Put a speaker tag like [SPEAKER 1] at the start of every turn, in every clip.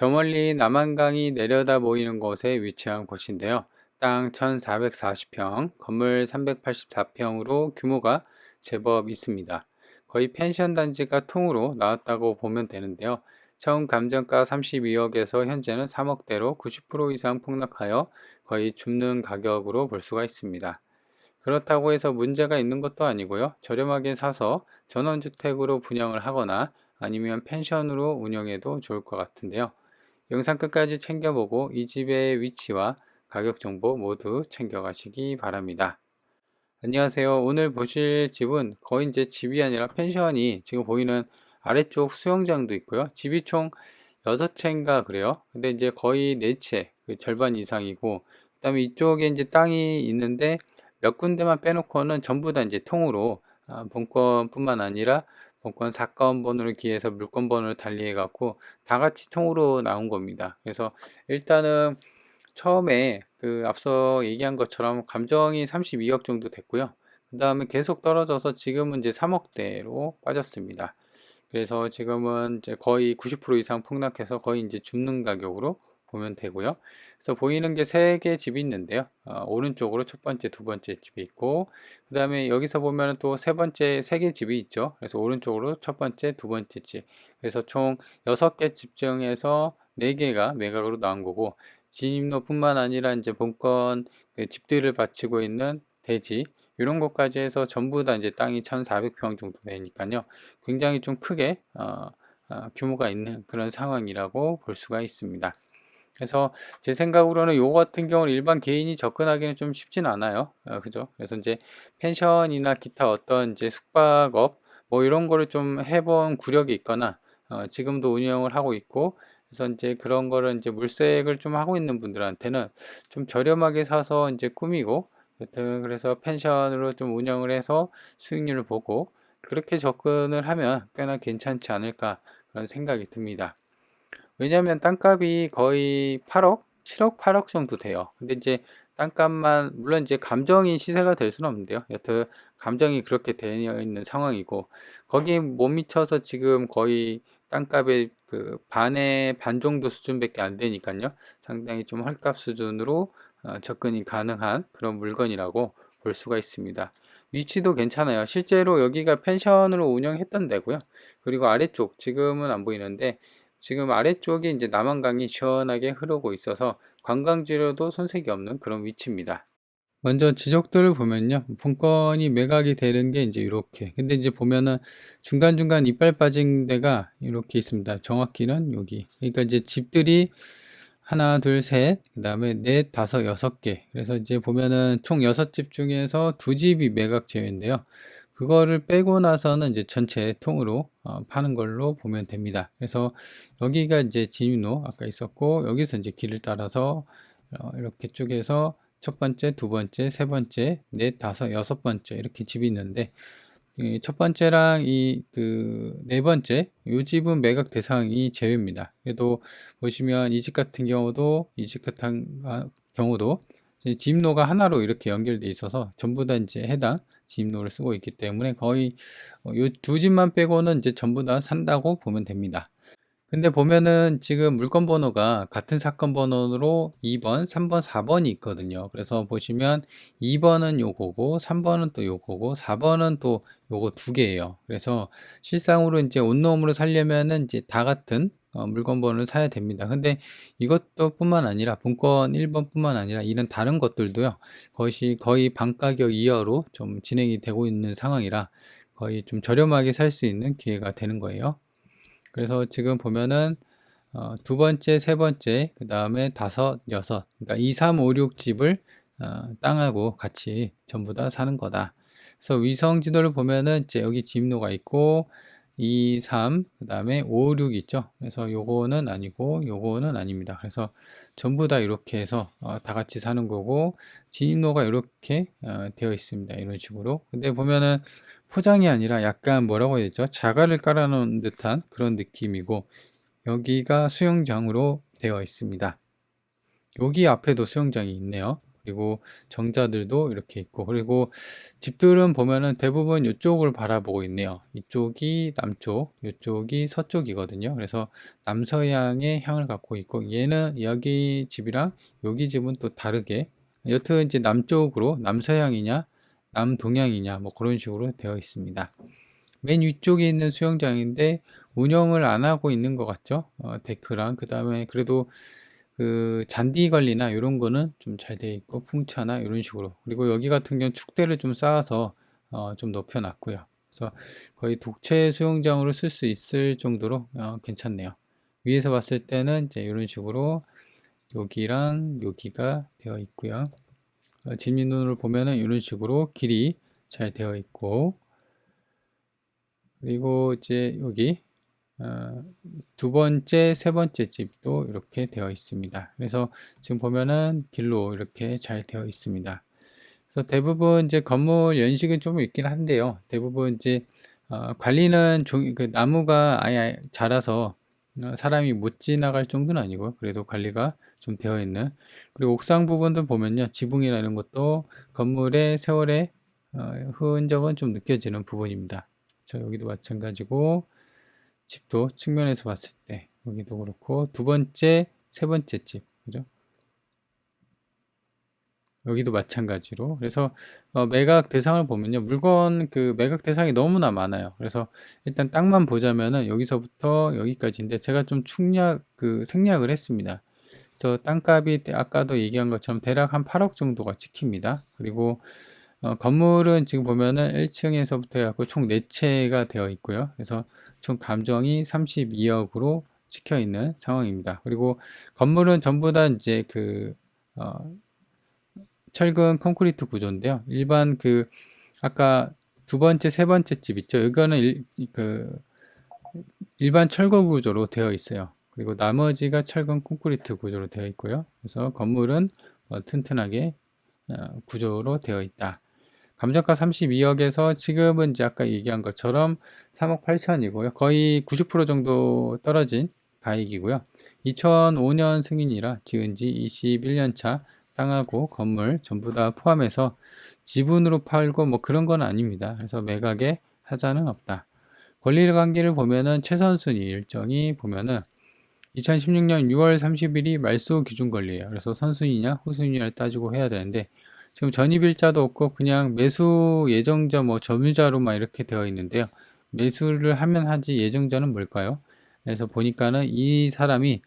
[SPEAKER 1] 저 멀리 남한강이 내려다 보이는 곳에 위치한 곳인데요. 땅 1440평, 건물 384평으로 규모가 제법 있습니다. 거의 펜션 단지가 통으로 나왔다고 보면 되는데요. 처음 감정가 32억에서 현재는 3억대로 90% 이상 폭락하여 거의 줍는 가격으로 볼 수가 있습니다. 그렇다고 해서 문제가 있는 것도 아니고요. 저렴하게 사서 전원주택으로 분양을 하거나 아니면 펜션으로 운영해도 좋을 것 같은데요. 영상 끝까지 챙겨보고 이 집의 위치와 가격 정보 모두 챙겨가시기 바랍니다. 안녕하세요. 오늘 보실 집은 거의 이제 집이 아니라 펜션이 지금 보이는 아래쪽 수영장도 있고요. 집이 총 6채인가 그래요. 근데 이제 거의 4채, 그 절반 이상이고, 그 다음에 이쪽에 이제 땅이 있는데 몇 군데만 빼놓고는 전부 다 이제 통으로 본권뿐만 아니라 본권 사건 번호를 기해서 물건 번호를 달리해 갖고 다 같이 통으로 나온 겁니다. 그래서 일단은 처음에 그 앞서 얘기한 것처럼 감정이 32억 정도 됐고요. 그 다음에 계속 떨어져서 지금은 이제 3억대로 빠졌습니다. 그래서 지금은 이제 거의 90% 이상 폭락해서 거의 이제 죽는 가격으로 보면 되고요. 그래서 보이는 게 세 개 집이 있는데요. 오른쪽으로 첫 번째, 두 번째 집이 있고, 그 다음에 여기서 보면 또 세 번째, 세 개 집이 있죠. 그래서 오른쪽으로 첫 번째, 두 번째 집. 그래서 총 6개 집 중에서 4개가 매각으로 나온 거고, 진입로뿐만 아니라 이제 본권 그 집들을 바치고 있는 대지, 이런 것까지 해서 전부 다 이제 땅이 1400평 정도 되니까요. 굉장히 좀 크게 규모가 있는 그런 상황이라고 볼 수가 있습니다. 그래서 제 생각으로는 요거 같은 경우는 일반 개인이 접근하기는 좀 쉽진 않아요. 그죠? 그래서 이제 펜션이나 기타 어떤 이제 숙박업 뭐 이런 거를 좀 해본 구력이 있거나 지금도 운영을 하고 있고, 그래서 이제 그런 거를 이제 물색을 좀 하고 있는 분들한테는 좀 저렴하게 사서 이제 꾸미고, 여튼 그래서 펜션으로 좀 운영을 해서 수익률을 보고 그렇게 접근을 하면 꽤나 괜찮지 않을까 그런 생각이 듭니다. 왜냐하면 땅값이 거의 8억, 7억, 8억 정도 돼요. 근데 이제 땅값만 물론 이제 감정이 시세가 될 수는 없는데요. 여튼 감정이 그렇게 되어 있는 상황이고 거기에 못 미쳐서 지금 거의 땅값의 그 반의 반 정도 수준밖에 안 되니까요. 상당히 좀 헐값 수준으로 접근이 가능한 그런 물건이라고 볼 수가 있습니다. 위치도 괜찮아요. 실제로 여기가 펜션으로 운영했던 데고요. 그리고 아래쪽 지금은 안 보이는데 지금 아래쪽에 이제 남한강이 시원하게 흐르고 있어서 관광지로도 손색이 없는 그런 위치입니다. 먼저 지적들을 보면요. 본건이 매각이 되는 게 이제 이렇게. 근데 이제 보면은 중간중간 이빨 빠진 데가 이렇게 있습니다. 정확히는 여기. 그러니까 이제 집들이 하나, 둘, 셋, 그 다음에 넷, 다섯, 6개. 그래서 이제 보면은 총 6집 중에서 2집이 매각 제외인데요. 그거를 빼고 나서는 이제 전체 통으로 파는 걸로 보면 됩니다. 그래서 여기가 이제 진입로 아까 있었고, 여기서 이제 길을 따라서 이렇게 쭉해서 첫 번째, 두 번째, 세 번째, 넷, 다섯, 6번째 이렇게 집이 있는데 첫 번째랑 이 그 네 번째 요 집은 매각 대상이 제외입니다. 그래도 보시면 이 집 같은 경우도 이 집 같은 경우도 이제 진입로가 하나로 이렇게 연결돼 있어서 전부 다 이제 해당 진입로를 쓰고 있기 때문에 거의 요 두 집만 빼고는 이제 전부 다 산다고 보면 됩니다. 근데 보면은 지금 물건 번호가 같은 사건 번호로 2번, 3번, 4번이 있거든요. 그래서 보시면 2번은 요거고, 3번은 또 요거고, 4번은 또 요거 두 개예요. 그래서 실상으로 이제 온놈으로 살려면은 이제 다 같은 물건 번호를 사야 됩니다. 근데 이것도 뿐만 아니라 본건 1번 뿐만 아니라 이런 다른 것들도요. 것이 거의 반가격 이하로 좀 진행이 되고 있는 상황이라 거의 좀 저렴하게 살 수 있는 기회가 되는 거예요. 그래서 지금 보면은 두 번째, 세 번째, 그 다음에 다섯, 여섯, 그러니까 2, 3, 5, 6 집을 땅하고 같이 전부 다 사는 거다. 그래서 위성 지도를 보면은 이제 여기 진입로가 있고 2, 3, 그 다음에 5, 6 있죠. 그래서 요거는 아니고 요거는 아닙니다. 그래서 전부 다 이렇게 해서 다 같이 사는 거고 진입로가 이렇게 되어 있습니다. 이런 식으로. 근데 보면은 포장이 아니라 약간 뭐라고 해야 되죠? 자갈을 깔아놓은 듯한 그런 느낌이고 여기가 수영장으로 되어 있습니다. 여기 앞에도 수영장이 있네요. 그리고 정자들도 이렇게 있고, 그리고 집들은 보면은 대부분 이쪽을 바라보고 있네요. 이쪽이 남쪽, 이쪽이 서쪽이거든요. 그래서 남서향의 향을 갖고 있고, 얘는 여기 집이랑 여기 집은 또 다르게, 여튼 이제 남쪽으로 남서향이냐 남동향이냐 뭐 그런 식으로 되어 있습니다. 맨 위쪽에 있는 수영장인데 운영을 안 하고 있는 것 같죠? 데크랑 그 다음에 그래도 그 잔디 관리나 이런 거는 좀 잘 되어 있고 풍차나 이런 식으로, 그리고 여기 같은 경우는 축대를 좀 쌓아서 좀 높여 놨고요. 그래서 거의 독채 수영장으로 쓸 수 있을 정도로 괜찮네요. 위에서 봤을 때는 이제 이런 식으로 여기랑 여기가 되어 있고요. 진미눈을 보면은 이런 식으로 길이 잘 되어 있고, 그리고 이제 여기 두 번째, 세 번째 집도 이렇게 되어 있습니다. 그래서 지금 보면은 길로 이렇게 잘 되어 있습니다. 그래서 대부분 이제 건물 연식은 좀 있긴 한데요. 대부분 이제 관리는 그 나무가 아예 자라서 사람이 못 지나갈 정도는 아니고 그래도 관리가 좀 되어 있는, 그리고 옥상 부분도 보면요, 지붕이라는 것도 건물의 세월의 흔적은 좀 느껴지는 부분입니다. 저 여기도 마찬가지고, 집도 측면에서 봤을 때 여기도 그렇고, 두 번째, 세 번째 집, 그죠? 여기도 마찬가지로. 그래서 매각 대상을 보면요, 물건 그 매각 대상이 너무나 많아요. 그래서 일단 땅만 보자면은 여기서부터 여기까지인데 제가 좀 생략을 했습니다. 그래서 땅값이 아까도 얘기한 것처럼 대략 한 8억 정도가 찍힙니다. 그리고 건물은 지금 보면은 1층에서부터 해갖고 총 4채가 되어 있고요. 그래서 총 감정이 32억으로 찍혀 있는 상황입니다. 그리고 건물은 전부 다 이제 어, 철근 콘크리트 구조인데요. 일반 아까 두 번째, 세 번째 집 있죠. 이거는 일반 철거 구조로 되어 있어요. 그리고 나머지가 철근 콘크리트 구조로 되어 있고요. 그래서 건물은 튼튼하게 구조로 되어 있다. 감정가 32억에서 지금은 이제 아까 얘기한 것처럼 3억 8천이고요. 거의 90% 정도 떨어진 가액이고요. 2005년 승인이라 지은 지 21년 차 땅하고 건물 전부 다 포함해서 지분으로 팔고 뭐 그런 건 아닙니다. 그래서 매각에 하자는 없다. 권리관계를 보면은 최선순위 일정이 보면은 2016년 6월 30일이 말소 기준 권리예요. 그래서 선순위냐 후순위냐를 따지고 해야 되는데 지금 전입일자도 없고 그냥 매수 예정자 뭐 점유자로만 이렇게 되어 있는데요. 매수를 하면 하지 예정자는 뭘까요? 그래서 보니까는 이 사람이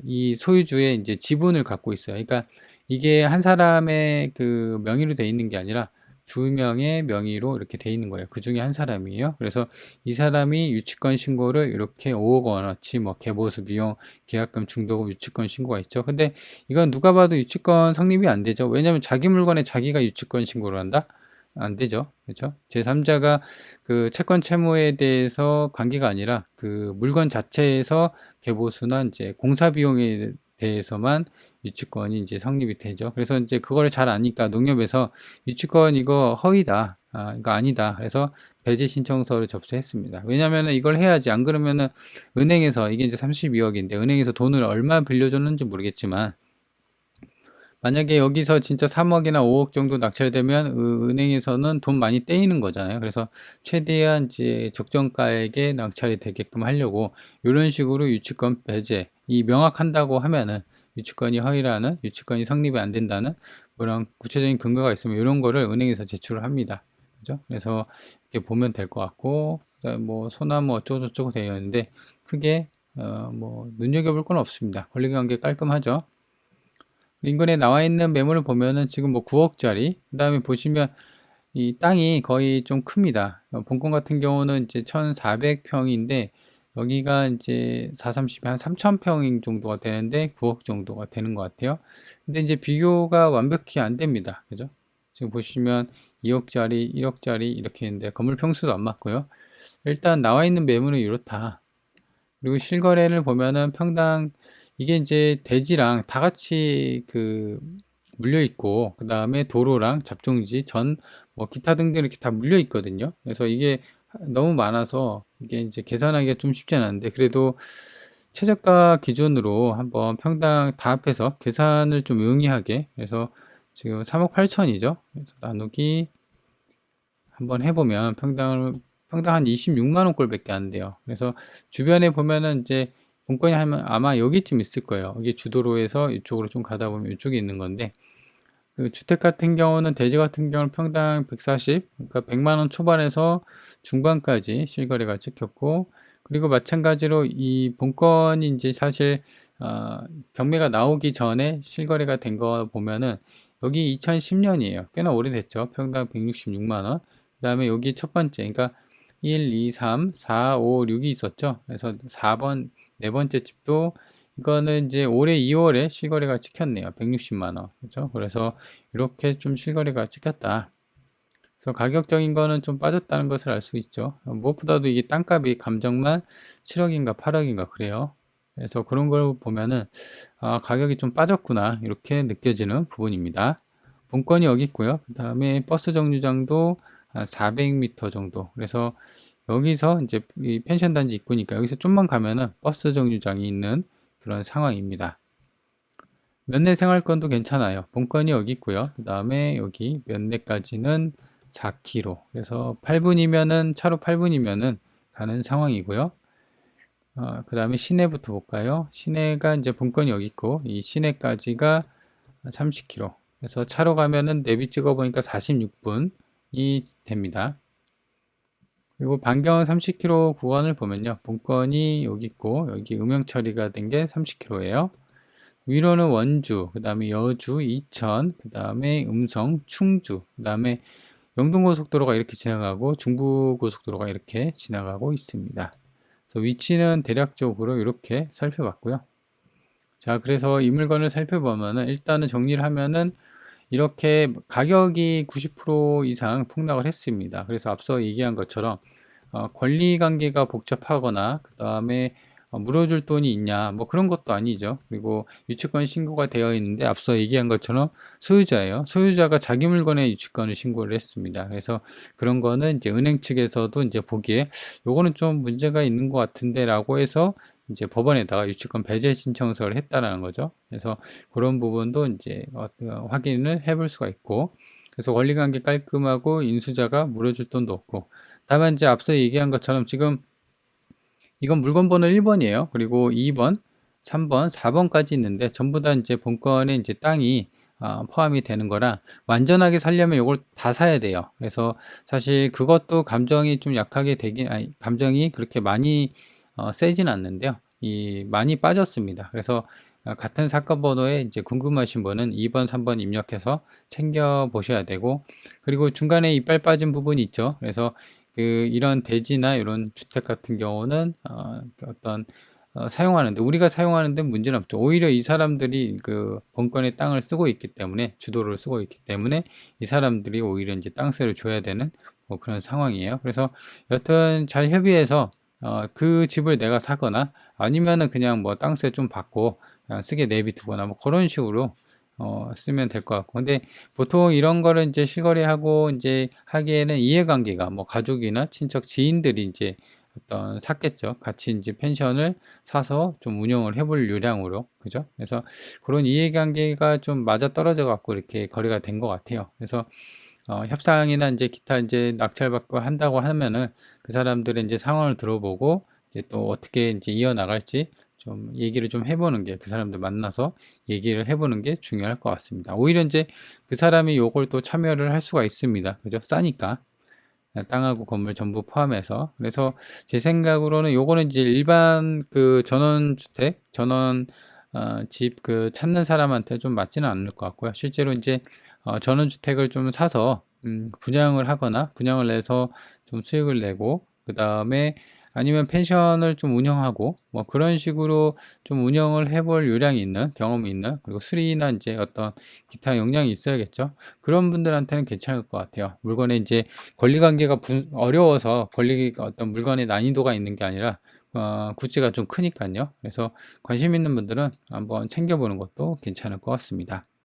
[SPEAKER 1] 이 소유주의 이제 지분을 갖고 있어요. 그러니까 이게 한 사람의 명의로 되어 있는 게 아니라 두 명의 명의로 이렇게 돼 있는 거예요. 그 중에 한 사람이에요. 그래서 이 사람이 유치권 신고를 이렇게 5억 원어치 뭐 개보수 비용, 계약금 중도금 유치권 신고가 있죠. 근데 이건 누가 봐도 유치권 성립이 안 되죠. 왜냐하면 자기 물건에 자기가 유치권 신고를 한다? 안 되죠. 그렇죠? 제3자가 채권 채무에 대해서 관계가 아니라 물건 자체에서 개보수나 이제 공사 비용에 대해서만 유치권이 이제 성립이 되죠. 그래서 이제 그거를 잘 아니까 농협에서 유치권 이거 허위다. 이거 아니다. 그래서 배제 신청서를 접수했습니다. 왜냐면은 이걸 해야지. 안 그러면은 은행에서 이게 이제 32억인데 은행에서 돈을 얼마 빌려줬는지 모르겠지만 만약에 여기서 진짜 3억이나 5억 정도 낙찰되면 은행에서는 돈 많이 떼이는 거잖아요. 그래서 최대한 이제 적정가액에 낙찰이 되게끔 하려고 이런 식으로 유치권 배제, 이 명확한다고 하면은 유치권이 허위라는, 유치권이 성립이 안 된다는 그런 구체적인 근거가 있으면 이런 거를 은행에서 제출을 합니다. 그죠? 그래서 이렇게 보면 될 것 같고, 그다음에 뭐 소나무 어쩌고저쩌고 되어 있는데 크게 뭐 눈여겨볼 건 없습니다. 권리관계 깔끔하죠. 인근에 나와 있는 매물을 보면은 지금 뭐 9억짜리, 그 다음에 보시면 이 땅이 거의 좀 큽니다. 본건 같은 경우는 이제 1400평인데 여기가 이제 430에 한 3000평 정도가 되는데 9억 정도가 되는 것 같아요. 근데 이제 비교가 완벽히 안 됩니다. 그죠? 지금 보시면 2억짜리, 1억짜리 이렇게 있는데 건물 평수도 안 맞고요. 일단 나와 있는 매물은 이렇다. 그리고 실거래를 보면은 평당 이게 이제 대지랑 다 같이 물려 있고 그 다음에 도로랑 잡종지 전 뭐 기타 등등 이렇게 다 물려 있거든요. 그래서 이게 너무 많아서 이게 이제 계산하기가 좀 쉽지 않은데 그래도 최저가 기준으로 한번 평당 다 합해서 계산을 좀 용이하게, 그래서 지금 3억 8천이죠. 그래서 나누기 한번 해보면 평당 한 26만 원꼴밖에 안 돼요. 그래서 주변에 보면은 이제 본건이 하면 아마 여기쯤 있을 거예요. 이게 주도로에서 이쪽으로 좀 가다 보면 이쪽에 있는 건데, 그 주택 같은 경우는 대지 같은 경우는 평당 140, 그러니까 100만 원 초반에서 중반까지 실거래가 찍혔고, 그리고 마찬가지로 이 본건이 이제 사실 경매가 나오기 전에 실거래가 된 거 보면은 여기 2010년이에요. 꽤나 오래됐죠. 평당 166만 원. 그다음에 여기 첫 번째, 그러니까 1, 2, 3, 4, 5, 6이 있었죠. 그래서 4번, 네 번째 집도 이거는 이제 올해 2월에 실거래가 찍혔네요. 160만 원. 그렇죠? 그래서 이렇게 좀 실거래가 찍혔다. 그래서 가격적인 거는 좀 빠졌다는 것을 알 수 있죠. 무엇보다도 이게 땅값이 감정만 7억인가 8억인가 그래요. 그래서 그런 걸 보면은 가격이 좀 빠졌구나 이렇게 느껴지는 부분입니다. 본건이 여기 있고요. 그 다음에 버스 정류장도 한 400m 정도. 그래서 여기서 이제 이 펜션 단지 입구니까 여기서 좀만 가면은 버스 정류장이 있는 그런 상황입니다. 면내 생활권도 괜찮아요. 본건이 여기 있고요. 그 다음에 여기 면내까지는 4km. 그래서 8분이면은 차로 8분이면은 가는 상황이고요. 그 다음에 시내부터 볼까요? 시내가 이제 본건이 여기 있고 이 시내까지가 30km. 그래서 차로 가면은 내비 찍어 보니까 46분이 됩니다. 그리고 반경 30km 구간을 보면요. 본건이 여기 있고 여기 음영 처리가 된 게 30km예요. 위로는 원주, 그 다음에 여주, 이천, 그 다음에 음성, 충주, 그 다음에 영동고속도로가 이렇게 지나가고 중부고속도로가 이렇게 지나가고 있습니다. 그래서 위치는 대략적으로 이렇게 살펴봤고요. 자, 그래서 이 물건을 살펴보면은 일단은 정리를 하면은 이렇게 가격이 90% 이상 폭락을 했습니다. 그래서 앞서 얘기한 것처럼 권리 관계가 복잡하거나 그 다음에 물어줄 돈이 있냐 뭐 그런 것도 아니죠. 그리고 유치권 신고가 되어 있는데 앞서 얘기한 것처럼 소유자예요. 소유자가 자기 물건의 유치권을 신고를 했습니다. 그래서 그런 거는 이제 은행 측에서도 이제 보기에 요거는 좀 문제가 있는 것 같은데 라고 해서 이제 법원에다가 유치권 배제 신청서를 했다라는 거죠. 그래서 그런 부분도 이제 확인을 해볼 수가 있고, 그래서 권리관계 깔끔하고 인수자가 물어줄 돈도 없고, 다만 이제 앞서 얘기한 것처럼 지금 이건 물건 번호 1번이에요. 그리고 2번, 3번, 4번까지 있는데 전부 다 이제 본건에 이제 땅이 포함이 되는 거라 완전하게 살려면 이걸 다 사야 돼요. 그래서 사실 그것도 감정이 좀 약하게 되긴, 아니, 감정이 그렇게 많이 세진 않는데요. 많이 빠졌습니다. 그래서 같은 사건 번호에 이제 궁금하신 분은 2번, 3번 입력해서 챙겨 보셔야 되고, 그리고 중간에 이빨 빠진 부분이 있죠. 그래서 이런 대지나 이런 주택 같은 경우는 어떤 사용하는데 우리가 사용하는데 문제는 없죠. 오히려 이 사람들이 그 본건의 땅을 쓰고 있기 때문에 주도를 쓰고 있기 때문에 이 사람들이 오히려 이제 땅세를 줘야 되는 뭐 그런 상황이에요. 그래서 여튼 잘 협의해서 그 집을 내가 사거나 아니면은 그냥 뭐 땅세 좀 받고 그냥 쓰게 내비두거나 뭐 그런 식으로 쓰면 될 것 같고. 근데 보통 이런 거를 이제 실거래하고 이제 하기에는 이해관계가 뭐 가족이나 친척 지인들이 이제 어떤 샀겠죠. 같이 이제 펜션을 사서 좀 운영을 해볼 요량으로. 그죠? 그래서 그런 이해관계가 좀 맞아 떨어져 갖고 이렇게 거래가 된 것 같아요. 그래서 협상이나 이제 기타 이제 낙찰받고 한다고 하면은 그 사람들의 이제 상황을 들어보고 이제 또 어떻게 이제 이어나갈지 좀 얘기를 좀 해보는 게, 그 사람들 만나서 얘기를 해보는 게 중요할 것 같습니다. 오히려 이제 그 사람이 요걸 또 참여를 할 수가 있습니다. 그죠? 싸니까. 땅하고 건물 전부 포함해서. 그래서 제 생각으로는 요거는 이제 일반 그 전원주택, 집 그 찾는 사람한테 좀 맞지는 않을 것 같고요. 실제로 이제 전원주택을 좀 사서 분양을 하거나 분양을 내서 좀 수익을 내고, 그 다음에 아니면 펜션을 좀 운영하고 뭐 그런 식으로 좀 운영을 해볼 요량이 있는, 경험이 있는, 그리고 수리나 이제 어떤 기타 역량이 있어야겠죠. 그런 분들한테는 괜찮을 것 같아요. 물건에 이제 권리관계가 어려워서 어떤 물건의 난이도가 있는 게 아니라 구찌가 좀 크니까요. 그래서 관심 있는 분들은 한번 챙겨보는 것도 괜찮을 것 같습니다.